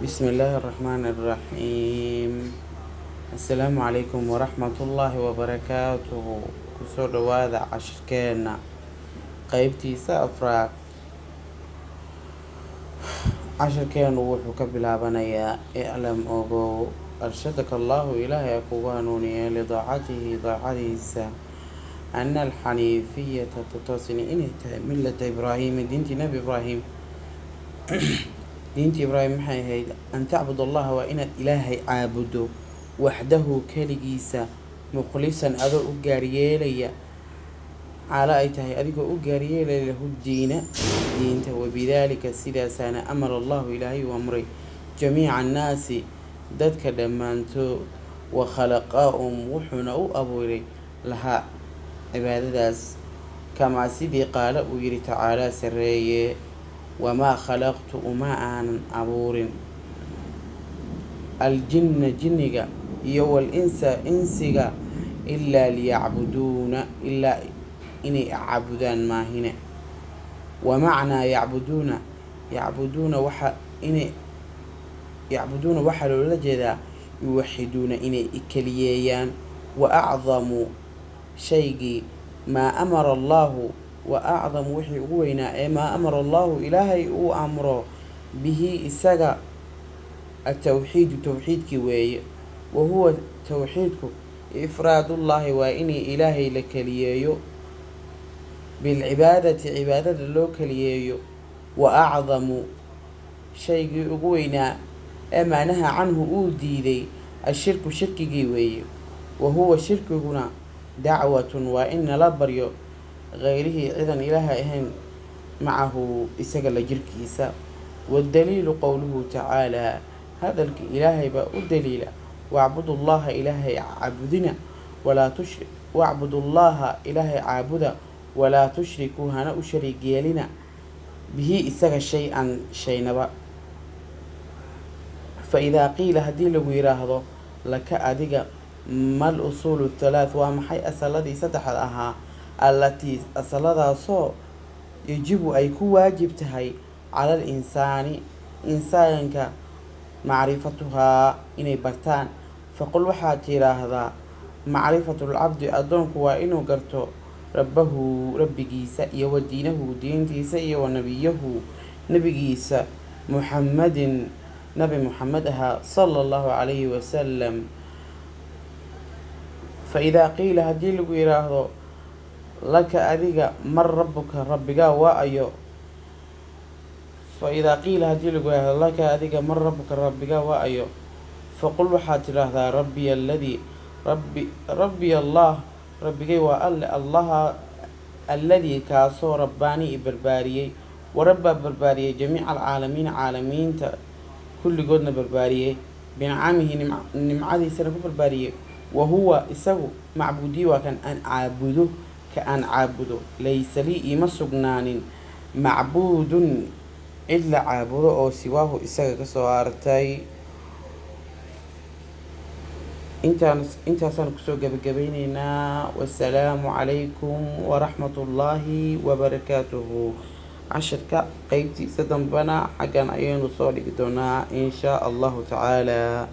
بسم الله الرحمن الرحيم. السلام عليكم ورحمة الله وبركاته. kusoo dhawaada cashirkeena qeybtiisa afraad. cashirkeenu wuxuu ka bilaabanayaa iclam ogow arshadaka allahu ilaahay kugu hanuuniye lidaacatihi daacadiisa ana alxaniifiyata tutosini inay tahay millata ibraahima diintii nabi ibraahim. diintii ibraahim maxay ahayd? an tacbud allaha waa inaad ilaahay caabudo waxdahu keligiisa mukhlisan adoo u gaaryeelaya caala ay tahay adigoo u gaaryeelaya lahu diina diinta. wabidaalika sidaasaana amara allahu ilaahay u amray jamiica annaasi dadka dhammaantood wa khalaqaahum wuxuuna u abuuray lahaa cibaadadaas kamaa sidii qaala uu yidhi tacaalaa sarreeye wamaa khalaqtu uma aanan abuurin aljinna jinniga iyo wal-insa insiga ilaa liyacbuduuna ilaa inay caabudaan maahine. wamacnaa yacbuduuna waxaa loola jeedaa yuwaxiduuna inay keliyeeyaan wa acdamu shaygii maa amara allaahu wa acdamu wixii ugu weynaa ee maa amara allaahu ilaahay uu amro bihi isaga atawxiidu towxiidkii weeye. wa huwa towxiidku ifraadullaahi waa inay ilaahay la keliyeeyo bilcibaadati cibaadada loo keliyeeyo. wa acdamu shaygii ugu weynaa ee macnaha canhu uu diiday ashirku shirkigii weeye. wa huwa shirkiguna dacwatun waa in nala baryo gayrihii cidan ilaaha ahayn macahu isaga la jirkiisa. waddaliilu qowluhu tacaalaa hadalka ilaahay baa u daliila wacbudu llaha ilaahay caabudina wacbudu llaha ilaahay caabuda walaa tushrikuu hana u shariig yeelina bihi isaga shay-an shaynaba. fa idaa qiila haddii lagu yidhaahdo laka adiga mal usuulu thalaath waa maxay asaladii saddexda ahaa allatii asaladaasoo yajibu ay ku waajib tahay cala al insaanka macrifatuhaa inay bartaan. faqul waxaad tidhaahdaa macrifatulcabdi addoonku waa inuu garto rabbahu rabbigiisa iyo wa diinahu diintiisa iyo wa nabiyahu nebigiisa muxammadin nabi muxamed ahaa sala allahu calayhi wasalam. fa idaa qiila haddii lagu yidhaahdo laka adiga mar rabbuka rabbigaa waa ayo faidaa qiila haddii lagu yidhaahdo laka adiga mar rabbuka rabbigaa waa ayo faqul waxaad tidhaahdaa rabbiy allah rabbigay waa alle allaha alladii kaasoo rabbaanii i barbaariyey warabbaa barbaariyey jamiica alcaalamiina caalamiinta kulligoodna barbaariyey binicamihi nimcadiisana ku barbaariyey. wa huwa isagu macbuudii waa kan aan caabudo laysa lii iima sugnaanin macbuudun cid la caabudo oo siwaahu isaga ka soo hartay. intaasaan kusoo gabagabeyneynaa. wasalaamu calaykum waraxmatullaahi wabarakaatuhu. cashirka qeybtiisa dambena xaggan ayaynu soo dhigi doonaa in shaa allahu tacaala.